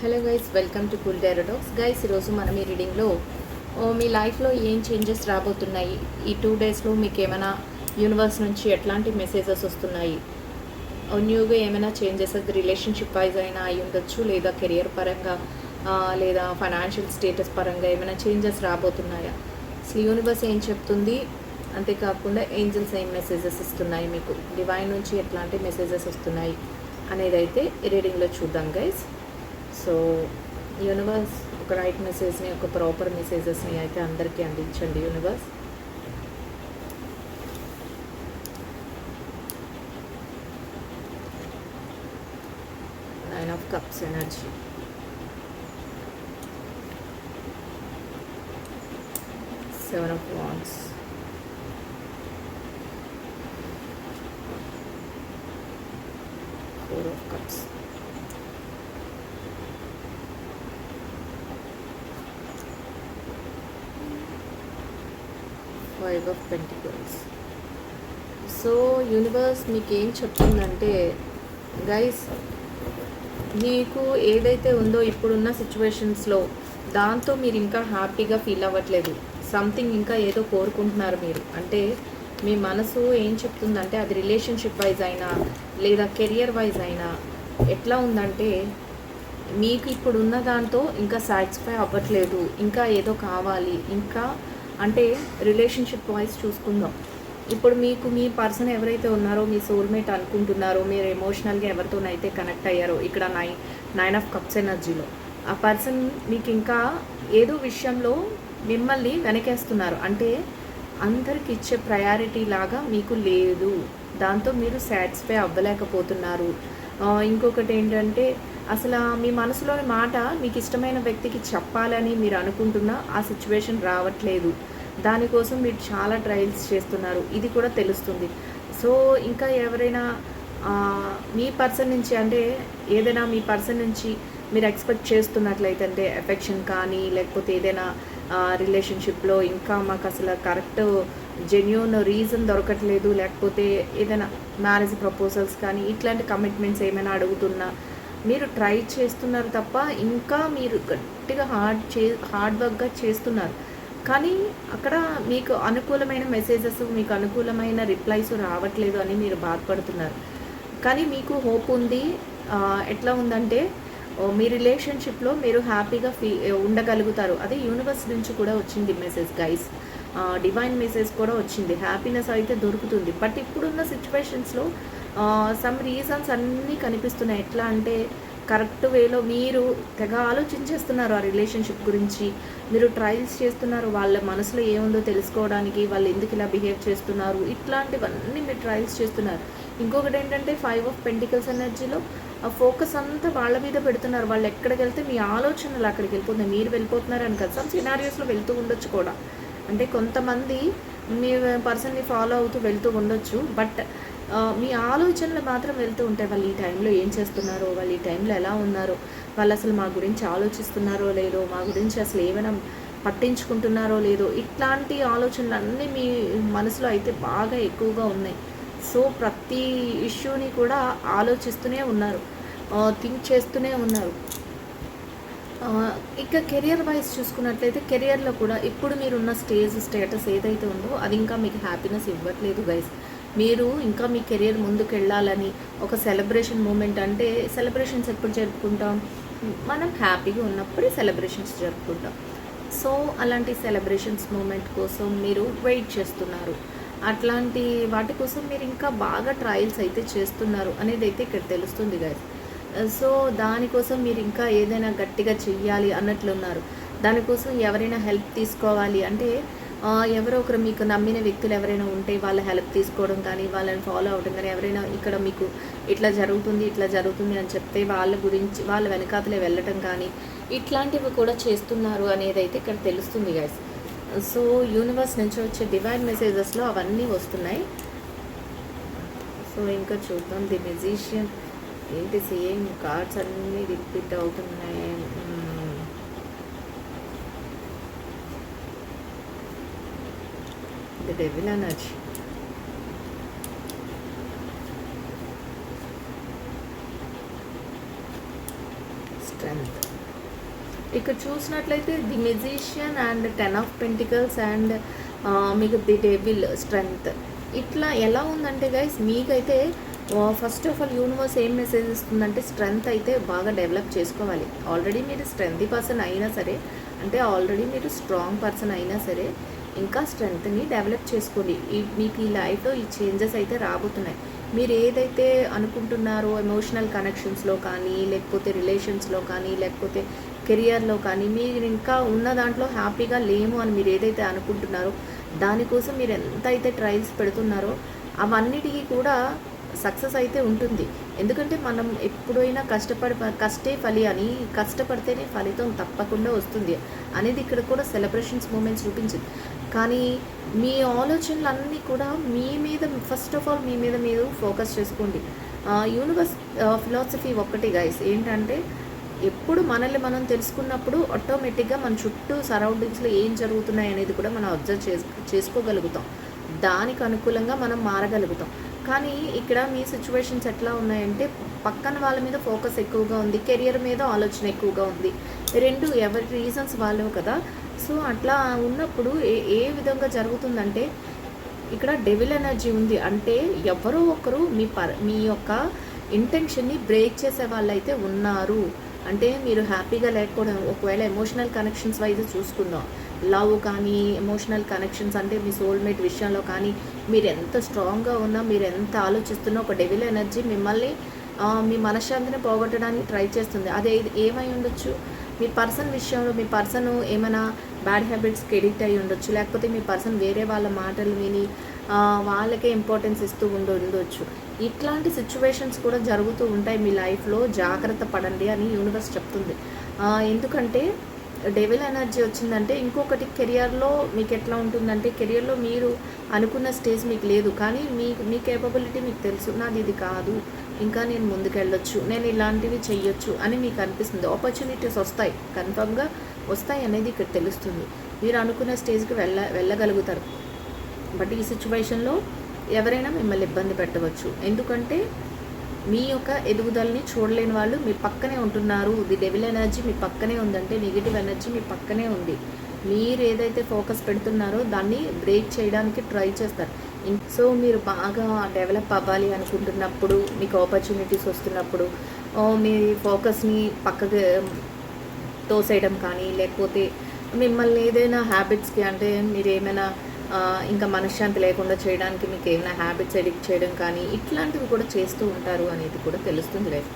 Hello guys, welcome to cool Tarot Talks. Guys, ఈరోజు మనం ఈ రీడింగ్లో మీ లైఫ్లో ఏం చేంజెస్ రాబోతున్నాయి, ఈ 2 డేస్లో మీకు ఏమైనా యూనివర్స్ నుంచి ఎట్లాంటి మెసేజెస్ వస్తున్నాయి, న్యూగా ఏమైనా చేంజెస్ అది రిలేషన్షిప్ వైజ్ అయినా అయి ఉండొచ్చు, లేదా కెరియర్ పరంగా లేదా ఫైనాన్షియల్ స్టేటస్ పరంగా ఏమైనా చేంజెస్ రాబోతున్నాయా, అసలు యూనివర్స్ ఏం చెప్తుంది, అంతేకాకుండా ఏంజల్స్ ఏం మెసేజెస్ ఇస్తున్నాయి, మీకు డివైన్ నుంచి ఎట్లాంటి మెసేజెస్ వస్తున్నాయి అనేది అయితే ఈ రీడింగ్లో చూద్దాం గైస్. సో యూనివర్స్ ఒక రైట్ మెసేజ్ని, ఒక ప్రాపర్ మెసేజెస్ని అయితే అందరికీ అందించండి universe. Nine of cups energy, seven of wands, four of cups, five of pentacles. So universe మీకు ఏం చెప్తుందంటే గైస్, మీకు ఏదైతే ఉందో ఇప్పుడున్న సిచ్యువేషన్స్లో దాంతో మీరు ఇంకా హ్యాపీగా ఫీల్ అవ్వట్లేదు, సంథింగ్ ఇంకా ఏదో కోరుకుంటున్నారు మీరు. అంటే మీ మనసు ఏం చెప్తుందంటే అది రిలేషన్షిప్ వైజ్ అయినా లేదా కెరియర్ వైజ్ అయినా ఎట్లా ఉందంటే మీకు ఇప్పుడున్న దాంతో ఇంకా సాటిస్ఫై అవ్వట్లేదు, ఇంకా ఏదో కావాలి, ఇంకా అంటే రిలేషన్షిప్ వైజ్ చూసుకుందాం. ఇప్పుడు మీకు మీ పర్సన్ ఎవరైతే ఉన్నారో, మీ సోల్మేట్ అనుకుంటున్నారో, మీరు ఎమోషనల్గా ఎవరితోనైతే కనెక్ట్ అయ్యారో, ఇక్కడ నైన్ ఆఫ్ కప్స్ ఎనర్జీలో ఆ పర్సన్ మీకు ఇంకా ఏదో విషయంలో మిమ్మల్ని వెనకేస్తున్నారు. అంటే అందరికి ఇచ్చే ప్రయారిటీ లాగా మీకు లేదు, దాంతో మీరు సాటిస్ఫై అవ్వలేకపోతున్నారు. ఇంకొకటి ఏంటంటే అసలు మీ మనసులోని మాట మీకు ఇష్టమైన వ్యక్తికి చెప్పాలని మీరు అనుకుంటున్నా ఆ సిచ్యువేషన్ రావట్లేదు, దానికోసం మీరు చాలా ట్రయల్స్ చేస్తున్నారు, ఇది కూడా తెలుస్తుంది. సో ఇంకా ఎవరైనా మీ పర్సన్ నుంచి, అంటే ఏదైనా మీ పర్సన్ నుంచి మీరు ఎక్స్పెక్ట్ చేస్తున్నట్లయితే, అంటే ఎఫెక్షన్ కానీ లేకపోతే ఏదైనా రిలేషన్షిప్లో ఇంకా మాకు అసలు కరెక్ట్ జెన్యూన్ రీజన్ దొరకట్లేదు, లేకపోతే ఏదైనా మ్యారేజ్ ప్రపోజల్స్ కానీ ఇట్లాంటి కమిట్మెంట్స్ ఏమైనా అడుగుతున్నా మీరు ట్రై చేస్తున్నారు తప్ప ఇంకా మీరు గట్టిగా హార్డ్ వర్క్గా చేస్తున్నారు, కానీ అక్కడ మీకు అనుకూలమైన మెసేజెస్, మీకు అనుకూలమైన రిప్లైస్ రావట్లేదు అని మీరు బాధపడుతున్నారు. కానీ మీకు హోప్ ఉంది. ఎట్లా ఉందంటే మీ రిలేషన్షిప్లో మీరు హ్యాపీగా ఉండగలుగుతారు. అది యూనివర్స్ నుంచి కూడా వచ్చింది మెసేజ్ గైస్, డివైన్ మెసేజ్ కూడా వచ్చింది, హ్యాపీనెస్ అయితే దొరుకుతుంది. బట్ ఇప్పుడున్న సిచ్యువేషన్స్లో సమ్ రీజన్స్ అన్నీ కనిపిస్తున్నాయి. ఎట్లా అంటే కరెక్ట్ వేలో మీరు తెగ ఆలోచించేస్తున్నారు ఆ రిలేషన్షిప్ గురించి, మీరు ట్రయల్స్ చేస్తున్నారు, వాళ్ళ మనసులో ఏముందో తెలుసుకోవడానికి, వాళ్ళు ఎందుకు ఇలా బిహేవ్ చేస్తున్నారు, ఇట్లాంటివన్నీ మీరు ట్రయల్స్ చేస్తున్నారు. ఇంకొకటి ఏంటంటే 5 ఆఫ్ పెంటికల్స్ ఎనర్జీలో ఆ ఫోకస్ అంతా వాళ్ళ మీద పెడుతున్నారు. వాళ్ళు ఎక్కడికి వెళ్తే మీ ఆలోచనలు అక్కడికి వెళ్ళిపోతున్నాయి, మీరు వెళ్ళిపోతున్నారు అని కదా. సమ్ సినారియోస్లో వెళ్తూ ఉండొచ్చు కూడా, అంటే కొంతమంది మీ పర్సన్ని ఫాలో అవుతూ వెళ్తూ ఉండొచ్చు, బట్ మీ ఆలోచనలు మాత్రం వెళ్తూ ఉంటాయి. వాళ్ళు ఈ టైంలో ఏం చేస్తున్నారో, వాళ్ళు ఈ టైంలో ఎలా ఉన్నారో, వాళ్ళు అసలు మా గురించి ఆలోచిస్తున్నారో లేదో, మా గురించి అసలు ఏమైనా పట్టించుకుంటున్నారో లేదో, ఇట్లాంటి ఆలోచనలు అన్నీ మీ మనసులో అయితే బాగా ఎక్కువగా ఉన్నాయి. సో ప్రతి ఇష్యూని కూడా ఆలోచిస్తూనే ఉన్నారు, థింక్ చేస్తూనే ఉన్నారు. ఇక కెరియర్ వైజ్ చూసుకున్నట్లయితే కెరియర్లో కూడా ఇప్పుడు మీరున్న స్టేటస్ ఏదైతే ఉందో అది ఇంకా మీకు హ్యాపీనెస్ ఇవ్వట్లేదు గైస్. మీరు ఇంకా మీ కెరియర్ ముందుకు వెళ్ళాలని ఒక సెలబ్రేషన్ మూమెంట్, అంటే సెలబ్రేషన్స్ ఎప్పుడు జరుపుకుంటాం, మనం హ్యాపీగా ఉన్నప్పుడే సెలబ్రేషన్స్ జరుపుకుంటాం. సో అలాంటి సెలబ్రేషన్స్ మూమెంట్ కోసం మీరు వెయిట్ చేస్తున్నారు, అట్లాంటి వాటి కోసం మీరు ఇంకా బాగా ట్రయల్స్ అయితే చేస్తున్నారు అనేది అయితే ఇక్కడ తెలుస్తుంది గైస్. సో దానికోసం మీరు ఇంకా ఏదైనా గట్టిగా చెయ్యాలి అన్నట్లున్నారు. దానికోసం ఎవరైనా హెల్ప్ తీసుకోవాలి అంటే ఎవరో ఒకరు మీకు నమ్మిన వ్యక్తులు ఎవరైనా ఉంటే వాళ్ళ హెల్ప్ తీసుకోవడం కానీ, వాళ్ళని ఫాలో అవ్వడం కానీ, ఎవరైనా ఇక్కడ మీకు ఇట్లా జరుగుతుంది అని చెప్తే వాళ్ళ గురించి వాళ్ళ వెనకాతలే వెళ్ళటం కానీ ఇట్లాంటివి కూడా చేస్తున్నారు అనేది అయితే ఇక్కడ తెలుస్తుంది గైస్. సో యూనివర్స్ నుంచి వచ్చే డివైన్ మెసేజెస్లో అవన్నీ వస్తున్నాయి. సో ఇంకా చూద్దాం. ది మ్యూజిషియన్ ఏంటి, సేమ్ కార్డ్స్ అన్నీ రిపీట్ అవుతున్నాయి. The devil energy, strength. ఇక్కడ చూసినట్లయితే the magician and 10 of pentacles and మీకు ది డెవిల్ స్ట్రెంగ్త్. ఇట్లా ఎలా ఉందంటే గైస్, మీకైతే ఫస్ట్ ఆఫ్ ఆల్ యూనివర్స్ ఏం మెసేజ్ ఇస్తుందంటే స్ట్రెంగ్త్ అయితే బాగా డెవలప్ చేసుకోవాలి. ఆల్రెడీ మీరు స్ట్రెంగ్తీ పర్సన్ అయినా సరే, అంటే ఆల్రెడీ మీరు స్ట్రాంగ్ పర్సన్ అయినా సరే, ఇంకా స్ట్రెంగ్త్ని డెవలప్ చేసుకోండి. మీకు ఈ లైఫ్లో ఈ చేంజెస్ అయితే రాబోతున్నాయి. మీరు ఏదైతే అనుకుంటున్నారో ఎమోషనల్ కనెక్షన్స్లో కానీ, లేకపోతే రిలేషన్స్లో కానీ, లేకపోతే కెరియర్లో కానీ, మీరు ఇంకా ఉన్న దాంట్లో హ్యాపీగా లేము అని మీరు ఏదైతే అనుకుంటున్నారో, దానికోసం మీరు ఎంత అయితే ట్రయల్స్ పెడుతున్నారో అవన్నిటికీ కూడా సక్సెస్ అయితే ఉంటుంది. ఎందుకంటే మనం ఎప్పుడైనా కష్టే ఫలి అని, కష్టపడితేనే ఫలితం తప్పకుండా వస్తుంది అనేది ఇక్కడ కూడా సెలబ్రేషన్స్ మూమెంట్స్ చూపించింది. కానీ మీ ఆలోచనలన్నీ కూడా మీ మీద, ఫస్ట్ ఆఫ్ ఆల్ మీ మీద మీరు ఫోకస్ చేసుకోండి. యూనివర్స్ ఫిలాసఫీ ఒక్కటి గైస్, ఏంటంటే ఎప్పుడు మనల్ని మనం తెలుసుకున్నప్పుడు ఆటోమేటిక్గా మన చుట్టూ సరౌండింగ్స్లో ఏం జరుగుతున్నాయి అనేది కూడా మనం అబ్జర్వ్ చేసుకోగలుగుతాం. దానికి అనుకూలంగా మనం మారగలుగుతాం. కానీ ఇక్కడ మీ సిచ్యువేషన్స్ ఎట్లా ఉన్నాయంటే పక్కన వాళ్ళ మీద ఫోకస్ ఎక్కువగా ఉంది, కెరియర్ మీద ఆలోచన ఎక్కువగా ఉంది. రెండు ఎవరి రీజన్స్ వాళ్ళు కదా. సో అట్లా ఉన్నప్పుడు ఏ విధంగా జరుగుతుందంటే ఇక్కడ డెవిల్ ఎనర్జీ ఉంది. అంటే ఎవరో ఒకరు మీ యొక్క ఇంటెన్షన్ని బ్రేక్ చేసే వాళ్ళు అయితే ఉన్నారు. అంటే మీరు హ్యాపీగా లేకపోవడం, ఒకవేళ ఎమోషనల్ కనెక్షన్స్ వైజ్ చూసుకుందాం, లవ్ కానీ ఎమోషనల్ కనెక్షన్స్ అంటే మీ సోల్మేట్ విషయంలో కానీ, మీరు ఎంత స్ట్రాంగ్గా ఉన్నా, మీరు ఎంత ఆలోచిస్తున్నా ఒక డెవిల్ ఎనర్జీ మిమ్మల్ని మీ మనశ్శాంతిని పోగొట్టడానికి ట్రై చేస్తుంది. అదే ఏమై ఉండొచ్చు, మీ పర్సన్ విషయంలో మీ పర్సన్ ఏమైనా బ్యాడ్ హ్యాబిట్స్కి ఎడిక్ట్ అయ్యి ఉండొచ్చు, లేకపోతే మీ పర్సన్ వేరే వాళ్ళ మాటలు విని వాళ్ళకే ఇంపార్టెన్స్ ఇస్తూ ఉండొచ్చు. ఇట్లాంటి సిచ్యువేషన్స్ కూడా జరుగుతూ ఉంటాయి మీ లైఫ్లో. జాగ్రత్త పడండి అని యూనివర్స్ చెప్తుంది. ఎందుకంటే డెవిల్ ఎనర్జీ వచ్చిందంటే ఇంకొకటి, కెరియర్లో మీకు ఎట్లా ఉంటుందంటే, కెరియర్లో మీరు అనుకున్న స్టేజ్ మీకు లేదు, కానీ మీ కేపబిలిటీ మీకు తెలుసు. నాది ఇది కాదు, ఇంకా నేను ముందుకెళ్ళొచ్చు, నేను ఇలాంటివి చెయ్యొచ్చు అని మీకు అనిపిస్తుంది. ఆపర్చునిటీస్ వస్తాయి, కన్ఫర్మ్గా వస్తాయి అనేది ఇక్కడ తెలుస్తుంది. మీరు అనుకున్న స్టేజ్కి వెళ్ళగలుగుతారు. బట్ ఈ సిచ్యువేషన్లో ఎవరైనా మిమ్మల్ని ఇబ్బంది పెట్టవచ్చు. ఎందుకంటే మీ యొక్క ఎదుగుదలని చూడలేని వాళ్ళు మీ పక్కనే ఉంటున్నారు. ది డెవిల్ ఎనర్జీ మీ పక్కనే ఉందంటే నెగిటివ్ ఎనర్జీ మీ పక్కనే ఉంది. మీరు ఏదైతే ఫోకస్ పెడుతున్నారో దాన్ని బ్రేక్ చేయడానికి ట్రై చేస్తారు. సో మీరు బాగా డెవలప్ అవ్వాలి అనుకుంటున్నప్పుడు, మీకు ఆపర్చునిటీస్ వస్తున్నప్పుడు మీ ఫోకస్ని పక్కకు తోసేయడం కానీ, లేకపోతే మిమ్మల్ని ఏదైనా హ్యాబిట్స్కి, అంటే మీరు ఏమైనా ఇంకా మనశ్శాంతి లేకుండా చేయడానికి మీకు ఏమైనా హ్యాబిట్స్ ఎడిక్ట్ చేయడం కానీ, ఇట్లాంటివి కూడా చేస్తూ ఉంటారు అనేది కూడా తెలుస్తుంది లైఫ్.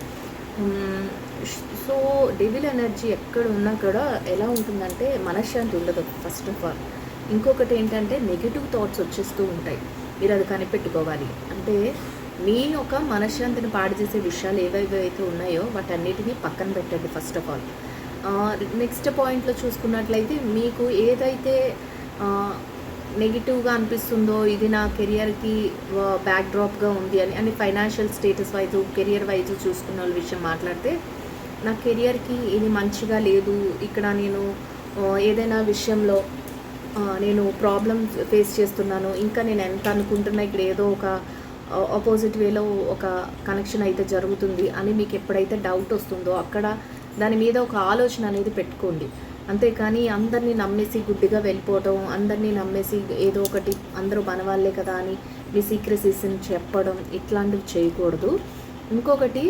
సో డెవిల్ ఎనర్జీ ఎక్కడ ఉన్నా కూడా ఎలా ఉంటుందంటే మనశ్శాంతి ఉండదు ఫస్ట్ ఆఫ్ ఆల్. ఇంకొకటి ఏంటంటే నెగిటివ్ థాట్స్ వచ్చేస్తూ ఉంటాయి. మీరు అది కనిపెట్టుకోవాలి. అంటే మీ యొక్క మనశ్శాంతిని పాడు చేసే విషయాలు ఏవైతే ఉన్నాయో వాటన్నిటినీ పక్కన పెట్టండి ఫస్ట్ ఆఫ్ ఆల్. నెక్స్ట్ పాయింట్లో చూసుకున్నట్లయితే మీకు ఏదైతే నెగిటివ్గా అనిపిస్తుందో, ఇది నా కెరియర్కి బ్యాక్ డ్రాప్గా ఉంది అని financial status wise, career wise చూసుకున్న వాళ్ళ విషయం మాట్లాడితే, నా కెరియర్కి ఇది మంచిగా లేదు, ఇక్కడ నేను ఏదైనా విషయంలో నేను ప్రాబ్లమ్స్ ఫేస్ చేస్తున్నాను, ఇంకా నేను ఎంత అనుకుంటున్నా ఇక్కడ ఏదో ఒక ఆపోజిట్ వేలో ఒక కనెక్షన్ అయితే జరుగుతుంది అని మీకు ఎప్పుడైతే డౌట్ వస్తుందో అక్కడ దాని మీద ఒక ఆలోచన అనేది పెట్టుకోండి. అంతేకాని అందరినీ నమ్మేసి గుడ్డిగా వెళ్ళిపోవటం, అందరినీ నమ్మేసి ఏదో ఒకటి అందరూ మన వాళ్ళే కదా అని మీ సీక్రెసీస్ని చెప్పడం, ఇట్లాంటివి చేయకూడదు. ఇంకొకటి,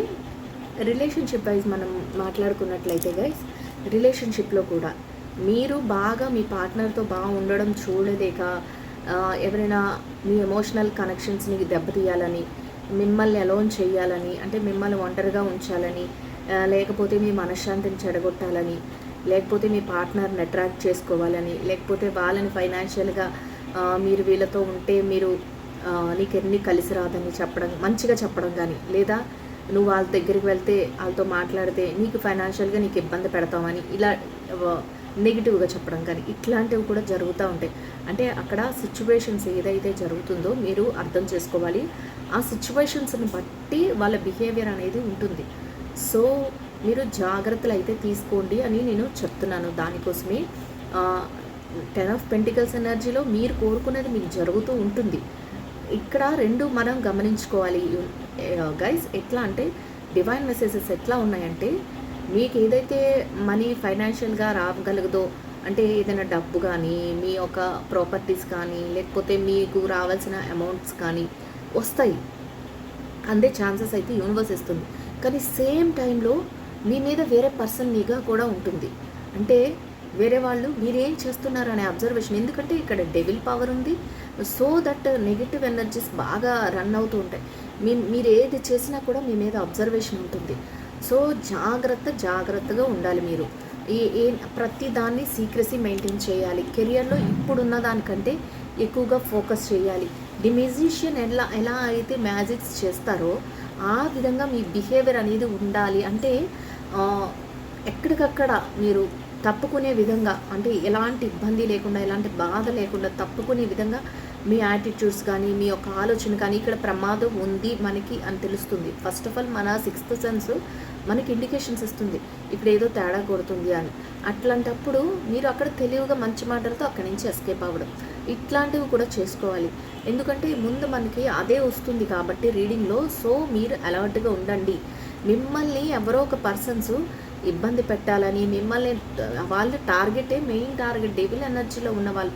రిలేషన్షిప్ వైజ్ మనం మాట్లాడుకున్నట్లయితే గైస్, రిలేషన్షిప్లో కూడా మీరు బాగా మీ పార్ట్నర్తో బాగా ఉండడం చూడలేక ఎవరైనా మీ ఎమోషనల్ కనెక్షన్స్ని దెబ్బతీయాలని, మిమ్మల్ని అలోన్ చేయాలని, అంటే మిమ్మల్ని ఒంటరిగా ఉంచాలని, లేకపోతే మీ మనశ్శాంతిని చెడగొట్టాలని, లేకపోతే మీ పార్ట్నర్ని అట్రాక్ట్ చేసుకోవాలని, లేకపోతే వాళ్ళని ఫైనాన్షియల్గా మీరు వీళ్ళతో ఉంటే మీరు నీకెన్ని కలిసి రాదని చెప్పడం, మంచిగా చెప్పడం కానీ, లేదా నువ్వు వాళ్ళ దగ్గరికి వెళ్తే వాళ్ళతో మాట్లాడితే నీకు ఫైనాన్షియల్గా నీకు ఇబ్బంది పెడతామని ఇలా నెగిటివ్గా చెప్పడం కానీ, ఇట్లాంటివి కూడా జరుగుతూ ఉంటాయి. అంటే అక్కడ సిచ్యువేషన్స్ ఏదైతే జరుగుతుందో మీరు అర్థం చేసుకోవాలి. ఆ సిచ్యువేషన్స్ని బట్టి వాళ్ళ బిహేవియర్ అనేది ఉంటుంది. సో మీరు జాగ్రత్తలు అయితే తీసుకోండి అని నేను చెప్తున్నాను. దానికోసమే 10 ఆఫ్ పెంటికల్స్ ఎనర్జీలో మీరు కోరుకునేది మీకు జరుగుతూ ఉంటుంది. ఇక్కడ రెండు మనం గమనించుకోవాలి గైస్. ఎట్లా అంటే డివైన్ మెసేజెస్ ఎట్లా ఉన్నాయంటే, మీకు ఏదైతే మనీ ఫైనాన్షియల్గా రాగలగదో, అంటే ఏదైనా డబ్బు కానీ, మీ యొక్క ప్రాపర్టీస్ కానీ, లేకపోతే మీకు రావాల్సిన అమౌంట్స్ కానీ వస్తాయి. అందే ఛాన్సెస్ అయితే యూనివర్స్ ఇస్తుంది. కానీ సేమ్ టైంలో మీ మీద వేరే పర్సన్ నిఘా కూడా ఉంటుంది. అంటే వేరే వాళ్ళు మీరేం చేస్తున్నారు అనే అబ్జర్వేషన్. ఎందుకంటే ఇక్కడ డెవిల్ పవర్ ఉంది. సో దట్ నెగిటివ్ ఎనర్జీస్ బాగా రన్ అవుతూ ఉంటాయి. మీరు ఏది చేసినా కూడా మీ మీద అబ్జర్వేషన్ ఉంటుంది. సో జాగ్రత్తగా ఉండాలి మీరు. ఏ ప్రతి దాన్ని సీక్రెసీ మెయింటైన్ చేయాలి. కెరియర్లో ఇప్పుడున్న దానికంటే ఎక్కువగా ఫోకస్ చేయాలి. ది మ్యూజిషియన్ ఎలా అయితే మ్యాజిక్స్ చేస్తారో ఆ విధంగా మీ బిహేవియర్ అనేది ఉండాలి. అంటే ఎక్కడికక్కడ మీరు తప్పుకునే విధంగా, అంటే ఎలాంటి ఇబ్బంది లేకుండా, ఎలాంటి బాధ లేకుండా తప్పుకునే విధంగా మీ యాటిట్యూడ్స్ కానీ, మీ యొక్క ఆలోచన కానీ, ఇక్కడ ప్రమాదం ఉంది మనకి అని తెలుస్తుంది. ఫస్ట్ ఆఫ్ ఆల్ మన సిక్స్త్ సెన్స్ మనకి ఇండికేషన్స్ ఇస్తుంది, ఇప్పుడు ఏదో తేడా కొడుతుంది అని. అట్లాంటప్పుడు మీరు అక్కడ తెలివిగా మంచి మాటలతో అక్కడి నుంచి ఎస్కేప్ అవ్వడం, ఇట్లాంటివి కూడా చేసుకోవాలి. ఎందుకంటే ముందు మనకి అదే వస్తుంది కాబట్టి రీడింగ్లో. సో మీరు అలర్ట్గా ఉండండి. మిమ్మల్ని ఎవరో ఒక పర్సన్స్ ఇబ్బంది పెట్టాలని, మిమ్మల్ని వాళ్ళ టార్గెటే మెయిన్ టార్గెట్. డెవిల్ ఎనర్జీలో ఉన్న వాళ్ళ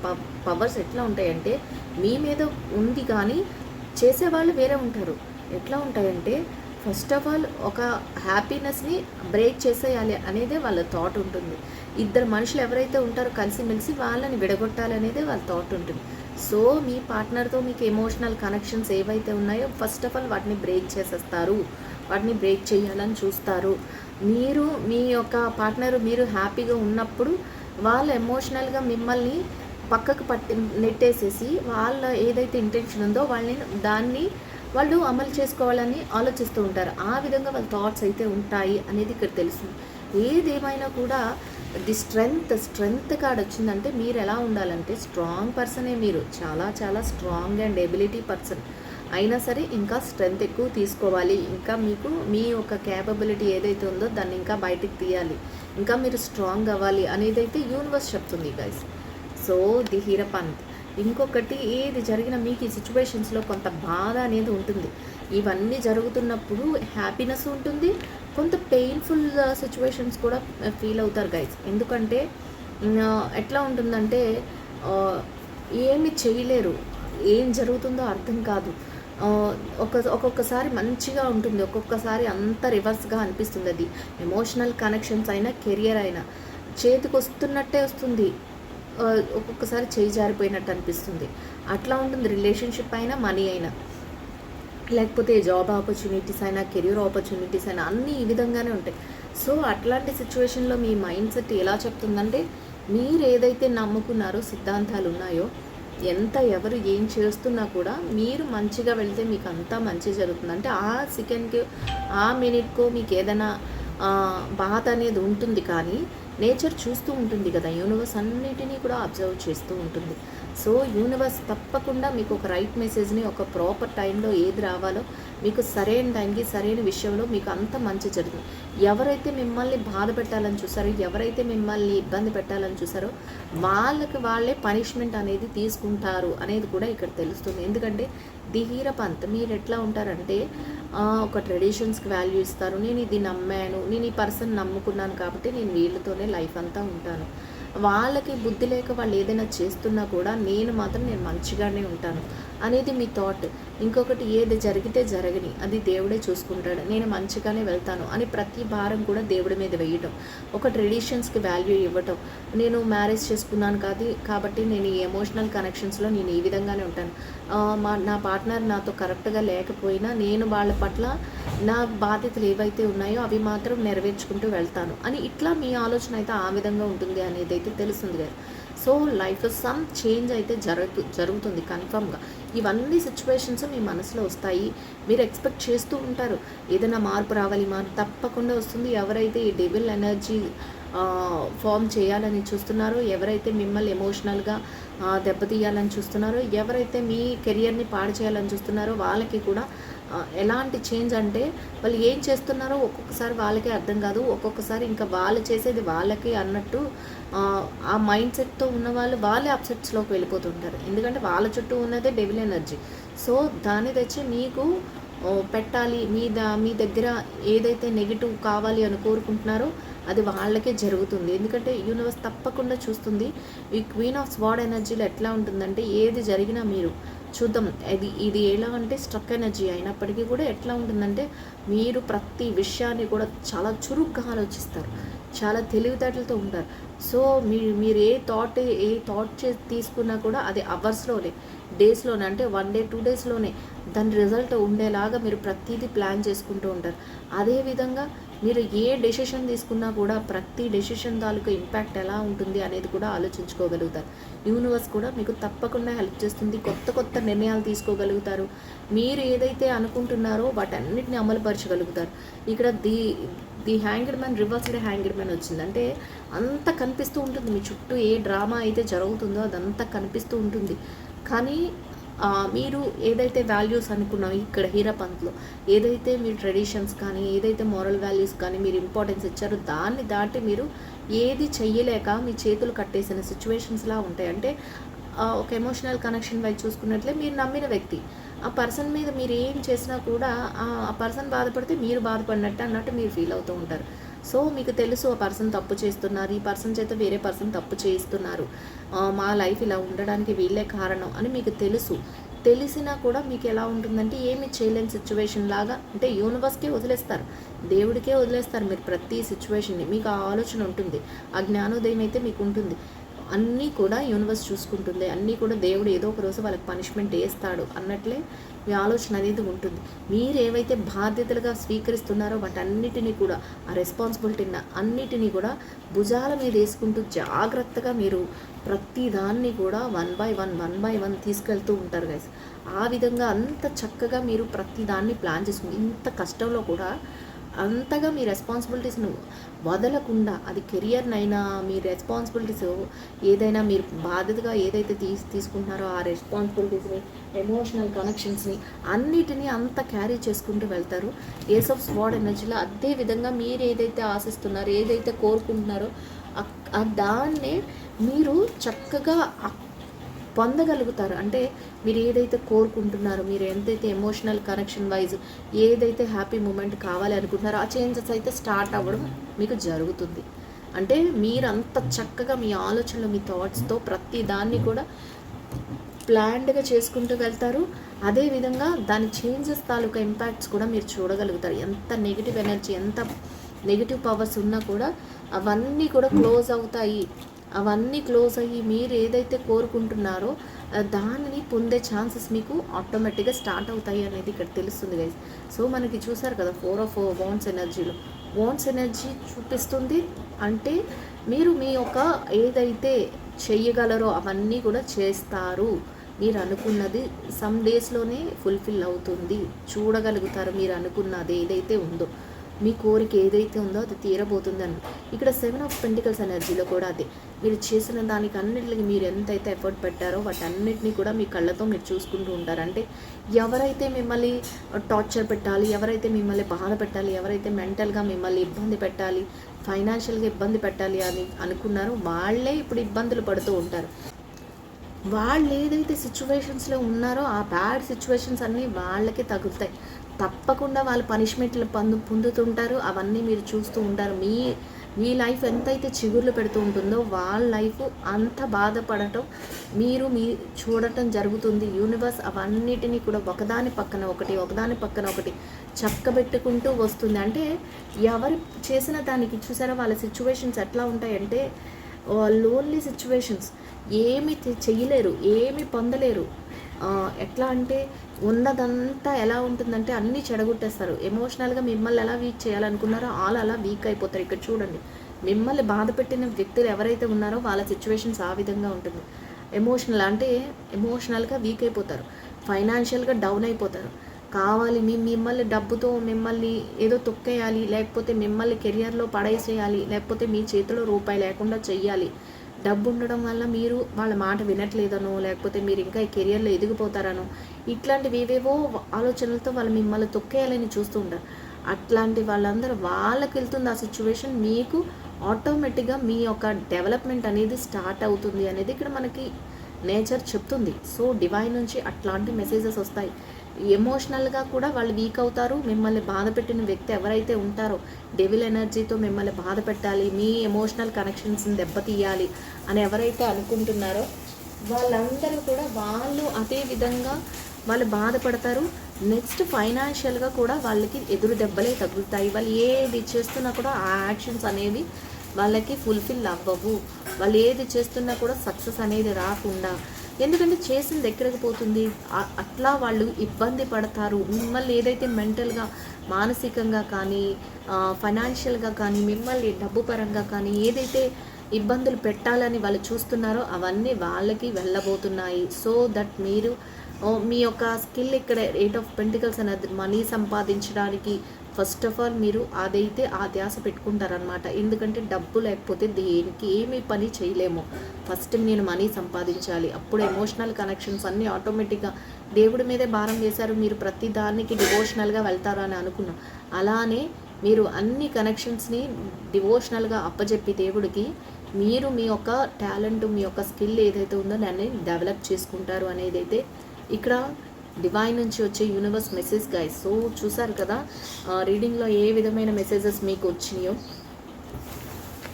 పవర్స్ ఎట్లా ఉంటాయంటే మీ మీద ఉంది, కానీ చేసేవాళ్ళు వేరే ఉంటారు. ఎట్లా ఉంటాయంటే ఫస్ట్ ఆఫ్ ఆల్ ఒక హ్యాపీనెస్ని బ్రేక్ చేసేయాలి అనేదే వాళ్ళ థాట్ ఉంటుంది. ఇద్దరు మనుషులు ఎవరైతే ఉంటారో కలిసిమెలిసి వాళ్ళని విడగొట్టాలనేదే వాళ్ళ థాట్ ఉంటుంది. సో మీ పార్ట్నర్తో మీకు ఎమోషనల్ కనెక్షన్స్ ఏవైతే ఉన్నాయో ఫస్ట్ ఆఫ్ ఆల్ వాటిని బ్రేక్ చేసేస్తారు, వాటిని బ్రేక్ చేయాలని చూస్తారు. మీరు మీ యొక్క పార్ట్నరు మీరు హ్యాపీగా ఉన్నప్పుడు వాళ్ళు ఎమోషనల్గా మిమ్మల్ని పక్కకు నెట్టేసేసి వాళ్ళ ఏదైతే ఇంటెన్షన్ ఉందో దాన్ని వాళ్ళు అమలు చేసుకోవాలని ఆలోచిస్తూ ఉంటారు. ఆ విధంగా వాళ్ళ థాట్స్ అయితే ఉంటాయి అనేది ఇక్కడ తెలుస్తుంది. ఏదేమైనా కూడా ది స్ట్రెంగ్త్ కార్డ్ వచ్చిందంటే మీరు ఎలా ఉండాలంటే స్ట్రాంగ్ పర్సనే. మీరు చాలా స్ట్రాంగ్ అండ్ ఎబిలిటీ పర్సన్ అయినా సరే ఇంకా స్ట్రెంగ్త్ ఎక్కువ తీసుకోవాలి. ఇంకా మీకు మీ యొక్క క్యాపబిలిటీ ఏదైతే ఉందో దాన్ని ఇంకా బయటికి తీయాలి, ఇంకా మీరు స్ట్రాంగ్ అవ్వాలి అనేది అయితే యూనివర్స్ చెప్తుంది గైస్. So the హీరపంత్. ఇంకొకటి, ఏది జరిగినా మీకు ఈ సిచ్యువేషన్స్లో కొంత బాధ అనేది ఉంటుంది. ఇవన్నీ జరుగుతున్నప్పుడు హ్యాపీనెస్ ఉంటుంది, కొంత పెయిన్ఫుల్ సిచ్యువేషన్స్ కూడా ఫీల్ అవుతారు గైస్. ఎందుకంటే ఎట్లా ఉంటుందంటే ఏమి చేయలేరు, ఏం జరుగుతుందో అర్థం కాదు. ఒక్కొక్కసారి మంచిగా ఉంటుంది, ఒక్కొక్కసారి అంత రివర్స్గా అనిపిస్తుంది. అది ఎమోషనల్ కనెక్షన్స్ అయినా కెరియర్ అయినా చేతికి వస్తున్నట్టే వస్తుంది, ఒక్కొక్కసారి చేయి జారిపోయినట్టు అనిపిస్తుంది. అట్లా ఉంటుంది రిలేషన్షిప్ అయినా, మనీ అయినా, లేకపోతే జాబ్ ఆపర్చునిటీస్ అయినా, కెరియర్ ఆపర్చునిటీస్ అయినా అన్నీ ఈ విధంగానే ఉంటాయి. సో అట్లాంటి సిచ్యువేషన్లో మీ మైండ్ సెట్ ఎలా చెప్తుందంటే మీరు ఏదైతే నమ్ముకున్నారో సిద్ధాంతాలు ఉన్నాయో, ఎవరు ఏం చేస్తున్నా కూడా మీరు మంచిగా వెళ్తే మీకు అంతా మంచి జరుగుతుంది. అంటే ఆ సెకండ్కి ఆ మినిట్కో మీకు ఏదైనా బాధ అనేది ఉంటుంది, కానీ నేచర్ చూస్తూ ఉంటుంది కదా, యూనివర్స్ అన్నిటినీ కూడా అబ్జర్వ్ చేస్తూ ఉంటుంది. సో యూనివర్స్ తప్పకుండా మీకు ఒక రైట్ మెసేజ్ని ఒక ప్రాపర్ టైంలో ఏది రావాలో మీకు సరైన టైంకి సరైన విషయంలో మీకు అంత మంచి జరుగుతుంది. ఎవరైతే మిమ్మల్ని బాధ పెట్టాలని చూసారో, ఎవరైతే మిమ్మల్ని ఇబ్బంది పెట్టాలని చూసారో వాళ్ళే పనిష్మెంట్ అనేది తీసుకుంటారు అనేది కూడా ఇక్కడ తెలుస్తుంది. ఎందుకంటే ది హీరపంత్ మీరు ఎట్లా ఉంటారంటే ఒక ట్రెడిషన్స్కి వాల్యూ ఇస్తారు. నేను ఇది నమ్మాను, నేను ఈ పర్సన్ నమ్ముకున్నాను కాబట్టి నేను వీళ్ళతోనే లైఫ్ అంతా ఉంటాను. వాళ్ళకి బుద్ధి లేక వాళ్ళు ఏదైనా చేస్తున్నా కూడా నేను మంచిగానే ఉంటాను అనేది మీ థాట్. ఇంకొకటి, ఏది జరిగితే జరగని అది దేవుడే చూసుకుంటాడు, నేను మంచిగానే వెళ్తాను అని ప్రతి భారం కూడా దేవుడి మీద వేయటం. ఒక ట్రెడిషన్స్కి వాల్యూ ఇవ్వటం. నేను మ్యారేజ్ చేసుకున్నాను కాబట్టి నేను ఈ ఎమోషనల్ కనెక్షన్స్లో నేను ఈ విధంగానే ఉంటాను. నా పార్ట్నర్ నాతో కరెక్ట్గా లేకపోయినా నేను వాళ్ళ పట్ల నా బాధ్యతలు ఏవైతే ఉన్నాయో అవి మాత్రం నెరవేర్చుకుంటూ వెళ్తాను అని ఇట్లా మీ ఆలోచన అయితే ఆ విధంగా ఉంటుంది అనేది అయితే తెలుస్తుంది కదా. సో లైఫ్లో సమ్ చేంజ్ అయితే జరుగుతుంది కన్ఫర్మ్గా. ఇవన్నీ సిచ్యువేషన్స్ మీ మనసులో వస్తాయి, మీరు ఎక్స్పెక్ట్ చేస్తూ ఉంటారు ఏదైనా మార్పు రావాలి, మార్పు తప్పకుండా వస్తుంది. ఎవరైతే ఈ డెవిల్ ఎనర్జీ ఫామ్ చేయాలని చూస్తున్నారో, ఎవరైతే మిమ్మల్ని ఎమోషనల్గా దెబ్బతీయాలని చూస్తున్నారో, ఎవరైతే మీ కెరియర్ని పాడు చేయాలని చూస్తున్నారో వాళ్ళకి కూడా ఎలాంటి చేంజ్ అంటే వాళ్ళు ఏం చేస్తున్నారో ఒక్కొక్కసారి వాళ్ళకే అర్థం కాదు, ఒక్కొక్కసారి ఇంకా వాళ్ళు చేసేది వాళ్ళకి అన్నట్టు ఆ మైండ్ సెట్తో ఉన్న వాళ్ళే అప్సెట్స్లోకి వెళ్ళిపోతుంటారు. ఎందుకంటే వాళ్ళ చుట్టూ ఉన్నదే డెవిల్ ఎనర్జీ. సో దాన్ని తెచ్చి మీకు పెట్టాలి, మీ దగ్గర ఏదైతే నెగిటివ్ కావాలి అని కోరుకుంటున్నారో అది వాళ్ళకే జరుగుతుంది. ఎందుకంటే యూనివర్స్ తప్పకుండా చూస్తుంది. ఈ క్వీన్ ఆఫ్ స్వార్డ్ ఎనర్జీలో ఎట్లా ఉంటుందంటే ఏది జరిగినా మీరు చూద్దాం, ఇది ఎలా అంటే స్ట్రక్ ఎనర్జీ అయినప్పటికీ కూడా ఎట్లా ఉంటుందంటే మీరు ప్రతి విషయాన్ని కూడా చాలా చురుగ్గా ఆలోచిస్తారు, చాలా తెలివితేటలతో ఉంటారు. సో మీరు ఏ థాట్ తీసుకున్నా కూడా అది అవర్స్లోనే, డేస్లోనే, అంటే 1 డే 2 డేస్లోనే దాని రిజల్ట్ ఉండేలాగా మీరు ప్రతిదీ ప్లాన్ చేసుకుంటూ ఉంటారు. అదేవిధంగా మీరు ఏ డెసిషన్ తీసుకున్నా కూడా ప్రతి డెసిషన్ తాలూకు ఇంపాక్ట్ ఎలా ఉంటుంది అనేది కూడా ఆలోచించుకోగలుగుతారు. యూనివర్స్ కూడా మీకు తప్పకుండా హెల్ప్ చేస్తుంది. కొత్త నిర్ణయాలు తీసుకోగలుగుతారు. మీరు ఏదైతే అనుకుంటున్నారో వాటన్నిటిని అమలుపరచగలుగుతారు. ఇక్కడ the hanged man, reversed hanged man వచ్చింది. అంటే అంతా కనిపిస్తూ ఉంటుంది, మీ చుట్టూ ఏ డ్రామా అయితే జరుగుతుందో అదంతా కనిపిస్తూ ఉంటుంది. కానీ మీరు ఏదైతే వాల్యూస్ అనుకున్నామో ఇక్కడ హీరాపంత్లో ఏదైతే మీ ట్రెడిషన్స్ కానీ ఏదైతే మోరల్ వాల్యూస్ కానీ మీరు ఇంపార్టెన్స్ ఇచ్చారో దాన్ని దాటి మీరు ఏది చెయ్యలేక మీ చేతులు కట్టేసిన సిచ్యువేషన్స్లా ఉంటాయి. అంటే ఒక ఎమోషనల్ కనెక్షన్ వైపు చూసుకున్నట్లే మీరు నమ్మిన వ్యక్తి ఆ పర్సన్ మీద మీరు ఏం చేసినా కూడా ఆ పర్సన్ బాధపడితే మీరు బాధపడినట్టు అన్నట్టు మీరు ఫీల్ అవుతూ ఉంటారు. సో మీకు తెలుసు ఆ పర్సన్ తప్పు చేస్తున్నారు, ఈ పర్సన్ చేత వేరే పర్సన్ తప్పు చేయిస్తున్నారు, మా లైఫ్ ఇలా ఉండడానికి వీళ్ళే కారణం అని మీకు తెలిసినా కూడా మీకు ఎలా ఉంటుందంటే ఏమి చేయలేని సిచ్యువేషన్ లాగా, అంటే యూనివర్స్కే వదిలేస్తారు, దేవుడికే వదిలేస్తారు మీరు ప్రతి సిచ్యువేషన్ని. మీకు ఆ ఆలోచన ఉంటుంది, ఆ జ్ఞానోదయం అయితే మీకు ఉంటుంది. అన్నీ కూడా యూనివర్స్ చూసుకుంటుంది, అన్నీ కూడా దేవుడు ఏదో ఒక రోజు వాళ్ళకి పనిష్మెంట్ వేస్తాడు అన్నట్లే మీ ఆలోచన అనేది ఉంటుంది. మీరు ఏవైతే బాధ్యతలుగా స్వీకరిస్తున్నారో వాటన్నిటినీ కూడా, ఆ రెస్పాన్సిబిలిటీని అన్నిటినీ కూడా భుజాల మీద వేసుకుంటూ జాగ్రత్తగా మీరు ప్రతి దాన్ని కూడా వన్ బై వన్ తీసుకెళ్తూ ఉంటారు గైస్. ఆ విధంగా అంత చక్కగా మీరు ప్రతి దాన్ని ప్లాన్ చేసుకుని ఇంత కష్టంలో కూడా అంతగా మీ రెస్పాన్సిబిలిటీస్ను వదలకుండా, అది కెరియర్నైనా మీ రెస్పాన్సిబిలిటీస్ ఏదైనా మీరు బాధ్యతగా ఏదైతే తీసుకుంటున్నారో ఆ రెస్పాన్సిబిలిటీస్ని, ఎమోషనల్ కనెక్షన్స్ని అన్నిటినీ అంత క్యారీ చేసుకుంటూ వెళ్తారు ఏస్ ఆఫ్ స్వార్డ్ ఎనర్జీలో. అదే విధంగా మీరు ఏదైతే ఆశిస్తున్నారో ఏదైతే కోరుకుంటున్నారో దాన్నే మీరు చక్కగా పొందగలుగుతారు. అంటే మీరు ఏదైతే కోరుకుంటున్నారో, మీరు ఎంతైతే ఎమోషనల్ కనెక్షన్ వైజ్ ఏదైతే హ్యాపీ మూమెంట్ కావాలి అనుకుంటున్నారో ఆ చేంజెస్ అయితే స్టార్ట్ అవ్వడం మీకు జరుగుతుంది. అంటే మీరు అంత చక్కగా మీ ఆలోచనలు, మీ థాట్స్తో ప్రతి దాన్ని కూడా ప్లాన్డ్గా చేసుకుంటూ వెళ్తారు. అదేవిధంగా దాని చేంజెస్ తాలూకా ఇంపాక్ట్స్ కూడా మీరు చూడగలుగుతారు. ఎంత నెగిటివ్ ఎనర్జీ, ఎంత నెగిటివ్ పవర్స్ ఉన్నా కూడా అవన్నీ కూడా క్లోజ్ అవుతాయి. అవన్నీ క్లోజ్ అయ్యి మీరు ఏదైతే కోరుకుంటున్నారో దానిని పొందే ఛాన్సెస్ మీకు ఆటోమేటిక్గా స్టార్ట్ అవుతాయి అనేది ఇక్కడ తెలుస్తుంది గైస్. సో మనకి చూసారు కదా 4 ఆఫ్ వాండ్స్ ఎనర్జీలో వాండ్స్ ఎనర్జీ చూపిస్తుంది. అంటే మీరు మీ యొక్క ఏదైతే చెయ్యగలరో అవన్నీ కూడా చేస్తారు. మీరు అనుకున్నది సమ్ డేస్లోనే ఫుల్ఫిల్ అవుతుంది, చూడగలుగుతారు. మీరు అనుకున్నది ఏదైతే ఉందో, మీ కోరిక ఏదైతే ఉందో అది తీరబోతుందని. ఇక్కడ 7 ఆఫ్ పెంటికల్స్ ఎనర్జీలో కూడా అదే, మీరు చేసిన దానికి అన్నిటికి మీరు ఎంతైతే ఎఫర్ట్ పెట్టారో వాటన్నిటిని కూడా మీ కళ్ళతో మీరు చూసుకుంటూ ఉంటారు. అంటే ఎవరైతే మిమ్మల్ని టార్చర్ పెట్టాలి, ఎవరైతే మిమ్మల్ని బాధ పెట్టాలి, ఎవరైతే మెంటల్గా మిమ్మల్ని ఇబ్బంది పెట్టాలి, ఫైనాన్షియల్గా ఇబ్బంది పెట్టాలి అని అనుకున్నారో వాళ్ళే ఇప్పుడు ఇబ్బందులు పడుతూ ఉంటారు. వాళ్ళు ఏదైతే సిచ్యువేషన్స్లో ఉన్నారో ఆ బ్యాడ్ సిచ్యువేషన్స్ అన్నీ వాళ్ళకే తగులుతాయి. తప్పకుండా వాళ్ళు పనిష్మెంట్లు పొందుతుంటారు. అవన్నీ మీరు చూస్తూ ఉంటారు. మీ లైఫ్ ఎంతైతే చిగుర్లు పెడుతూ ఉంటుందో వాళ్ళ లైఫ్ అంత బాధపడటం మీరు చూడటం జరుగుతుంది. యూనివర్స్ అవన్నిటినీ కూడా ఒకదాని పక్కన ఒకటి చక్కబెట్టుకుంటూ వస్తుంది. అంటే ఎవరు చేసిన దానికి చూసారా వాళ్ళ సిచ్యువేషన్స్ ఎట్లా ఉంటాయంటే లోన్లీ సిచ్యువేషన్స్, ఏమి చెయ్యలేరు, ఏమి పొందలేరు. ఎట్లా అంటే ఉన్నదంతా ఎలా ఉంటుందంటే అన్నీ చెడగొట్టేస్తారు. ఎమోషనల్గా మిమ్మల్ని ఎలా వీక్ చేయాలనుకున్నారో వాళ్ళు అలా వీక్ అయిపోతారు. ఇక్కడ చూడండి, మిమ్మల్ని బాధ పెట్టిన వ్యక్తులు ఎవరైతే ఉన్నారో వాళ్ళ సిచ్యువేషన్స్ ఆ విధంగా ఉంటుంది. ఎమోషనల్గా వీక్ అయిపోతారు, ఫైనాన్షియల్గా డౌన్ అయిపోతారు. కావాలి మిమ్మల్ని డబ్బుతో మిమ్మల్ని ఏదో తొక్కేయాలి, లేకపోతే మిమ్మల్ని కెరియర్లో పడేసేయాలి, లేకపోతే మీ చేతిలో రూపాయి లేకుండా చెయ్యాలి. డబ్బు ఉండడం వల్ల మీరు వాళ్ళ మాట వినట్లేదనో, లేకపోతే మీరు ఇంకా ఈ కెరియర్లో ఎదిగిపోతారనో, ఇట్లాంటివి ఏవేవో ఆలోచనలతో వాళ్ళు మిమ్మల్ని తొక్కేయాలని చూస్తూ ఉంటారు. అట్లాంటి వాళ్ళందరూ వాళ్ళకి వెళ్తుంది ఆ సిచ్యువేషన్, మీకు ఆటోమేటిక్గా మీ యొక్క డెవలప్మెంట్ అనేది స్టార్ట్ అవుతుంది అనేది ఇక్కడ మనకి నేచర్ చెప్తుంది. సో డివైన్ నుంచి అట్లాంటి మెసేజెస్ వస్తాయి. ఎమోషనల్గా కూడా వాళ్ళు వీక్ అవుతారు. మిమ్మల్ని బాధ పెట్టిన వ్యక్తి ఎవరైతే ఉంటారో డెవిల్ ఎనర్జీతో మిమ్మల్ని బాధ పెట్టాలి, మీ ఎమోషనల్ కనెక్షన్స్ని దెబ్బతీయాలి అని ఎవరైతే అనుకుంటున్నారో వాళ్ళందరూ కూడా వాళ్ళు అదే విధంగా వాళ్ళు బాధపడతారు. నెక్స్ట్ ఫైనాన్షియల్గా కూడా వాళ్ళకి ఎదురు దెబ్బలే తగులుతాయి. వాళ్ళు ఏది చేస్తున్నా కూడా ఆ యాక్షన్స్ అనేవి వాళ్ళకి ఫుల్ఫిల్ అవ్వవు. వాళ్ళు ఏది చేస్తున్నా కూడా సక్సెస్ అనేది రాకుండా, ఎందుకంటే చేసింది ఎక్కడికి పోతుంది, అట్లా వాళ్ళు ఇబ్బంది పడతారు. మిమ్మల్ని ఏదైతే మెంటల్గా మానసికంగా కానీ ఫైనాన్షియల్గా కానీ మిమ్మల్ని డబ్బు పరంగా కానీ ఏదైతే ఇబ్బందులు పెట్టాలని వాళ్ళు చూస్తున్నారో అవన్నీ వాళ్ళకి వెళ్ళబోతున్నాయి. సో దట్ మీరు మీ యొక్క స్కిల్ ఇక్కడ 8 ఆఫ్ పెంటికల్స్ అనేది మనీ సంపాదించడానికి ఫస్ట్ ఆఫ్ ఆల్ మీరు అదైతే ఆ ధ్యాస పెట్టుకుంటారనమాట. ఎందుకంటే డబ్బు లేకపోతే దేనికి ఏమీ పని చేయలేము. ఫస్ట్ నేను మనీ సంపాదించాలి, అప్పుడు ఎమోషనల్ కనెక్షన్స్ అన్నీ ఆటోమేటిక్గా దేవుడి మీదే భారం వేశారు. మీరు ప్రతి దానికి డివోషనల్గా వెళ్తారు అని అనుకున్నాం. అలానే మీరు అన్ని కనెక్షన్స్ని డివోషనల్గా అప్పచెప్పి దేవుడికి మీరు మీ యొక్క టాలెంట్, మీ యొక్క స్కిల్ ఏదైతే ఉందో దాన్ని డెవలప్ చేసుకుంటారు అనేది అయితే ఇక్కడ డివైన్ నుంచి వచ్చే యూనివర్స్ మెసేజ్ గైస్. సో చూసారు కదా రీడింగ్లో ఏ విధమైన మెసేజెస్ మీకు వచ్చినాయో.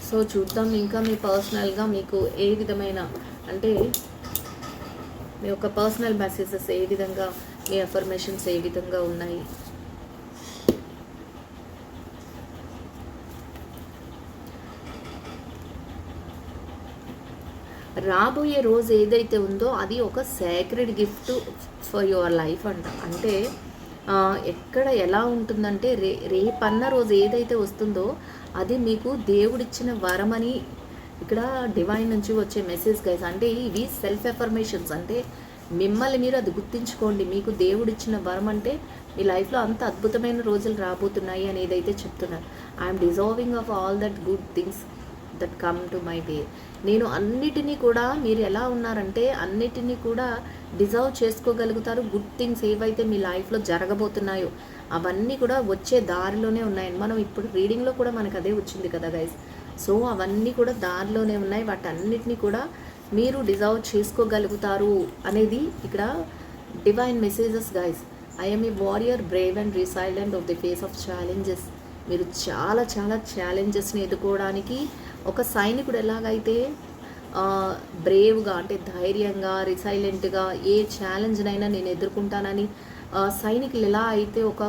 సో చూద్దాం ఇంకా మీ పర్సనల్గా మీకు ఏ విధమైన అంటే మీ యొక్క పర్సనల్ మెసేజెస్ ఏ విధంగా, మీ అఫర్మేషన్స్ ఏ విధంగా ఉన్నాయి. రాబోయే రోజు ఏదైతే ఉందో అది ఒక sacred gift for your life అంట. అంటే ఎక్కడ ఎలా ఉంటుందంటే రేపన్న రోజు ఏదైతే వస్తుందో అది మీకు దేవుడిచ్చిన వరమని ఇక్కడ డివైన్ నుంచి వచ్చే మెసేజ్ గైస్. అంటే ఇవి సెల్ఫ్ ఎఫర్మేషన్స్. అంటే మిమ్మల్ని మీరు అది గుర్తించుకోండి. మీకు దేవుడిచ్చిన వరం అంటే మీ లైఫ్లో అంత అద్భుతమైన రోజులు రాబోతున్నాయి అని ఏదైతే చెప్తున్నారు. I'm deserving of all that good things that come to my way. నేను అన్నిటినీ కూడా, మీరు ఎలా ఉన్నారంటే అన్నిటినీ కూడా డిజర్వ్ చేసుకోగలుగుతారు. గుడ్ థింగ్స్ ఏవైతే మీ లైఫ్లో జరగబోతున్నాయో అవన్నీ కూడా వచ్చే దారిలోనే ఉన్నాయని మనం ఇప్పుడు రీడింగ్లో కూడా మనకు అదే వచ్చింది కదా గైస్. సో అవన్నీ కూడా దారిలోనే ఉన్నాయి. వాటన్నిటినీ కూడా మీరు డిజర్వ్ చేసుకోగలుగుతారు అనేది ఇక్కడ divine messages guys. I'm a warrior, brave and resilient of the face of challenges. మీరు చాలా చాలా ఛాలెంజెస్ని ఎదుర్కోవడానికి ఒక సైనికుడు ఎలాగైతే బ్రేవ్గా అంటే ధైర్యంగా, రిసైలెంట్గా ఏ ఛాలెంజ్నైనా నేను ఎదుర్కొంటానని సైనికులు ఎలా అయితే ఒక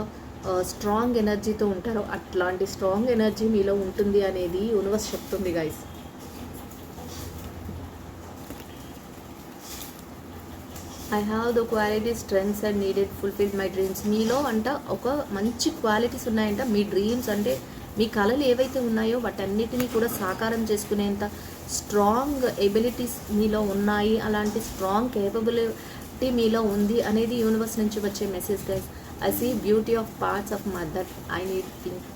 స్ట్రాంగ్ ఎనర్జీతో ఉంటారో అట్లాంటి స్ట్రాంగ్ ఎనర్జీ మీలో ఉంటుంది అనేది యూనివర్స్ చెప్తుంది guys. I have the quality strengths and needed fulfil my dreams. మీలో అంట ఒక మంచి క్వాలిటీస్ ఉన్నాయంట. మీ డ్రీమ్స్ అంటే మీ కళలు ఏవైతే ఉన్నాయో వాటన్నిటినీ కూడా సాకారం చేసుకునేంత స్ట్రాంగ్ ఎబిలిటీస్ మీలో ఉన్నాయి. అలాంటి స్ట్రాంగ్ కేపబిలిటీ మీలో ఉంది అనేది యూనివర్స్ నుంచి వచ్చే message guys. I see beauty of parts of mother I need think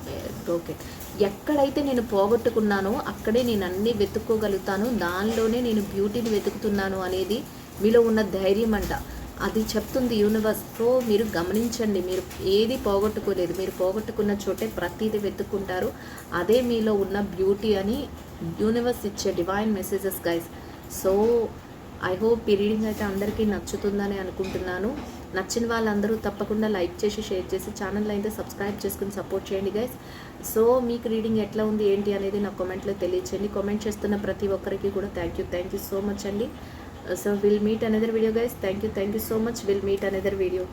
broken. ఎక్కడైతే నేను పోగొట్టుకున్నానో అక్కడే నేను అన్నీ వెతుక్కోగలుగుతాను, దానిలోనే నేను బ్యూటీని వెతుకుతున్నాను అనేది మీలో ఉన్న ధైర్యం అంట. అది చెప్తుంది యూనివర్స్. సో మీరు గమనించండి, మీరు ఏది పోగొట్టుకోలేదు. మీరు పోగొట్టుకున్న చోటే ప్రతిదీ వెతుక్కుంటారు. అదే మీలో ఉన్న బ్యూటీ అని యూనివర్స్ ఇచ్చే divine messages guys. So I hope ఈ రీడింగ్ అయితే అందరికీ నచ్చుతుందని అనుకుంటున్నాను. నచ్చిన వాళ్ళందరూ తప్పకుండా లైక్ చేసి, షేర్ చేసి, ఛానల్ అయితే సబ్స్క్రైబ్ చేసుకుని సపోర్ట్ చేయండి గైస్. సో మీకు రీడింగ్ ఎట్లా ఉంది ఏంటి అనేది నా కామెంట్లో తెలియచేయండి. కామెంట్ చేస్తున్న ప్రతి ఒక్కరికి కూడా థ్యాంక్ యూ సో మచ్ అండి. So we'll meet another video guys. Thank you so much. We'll meet another video.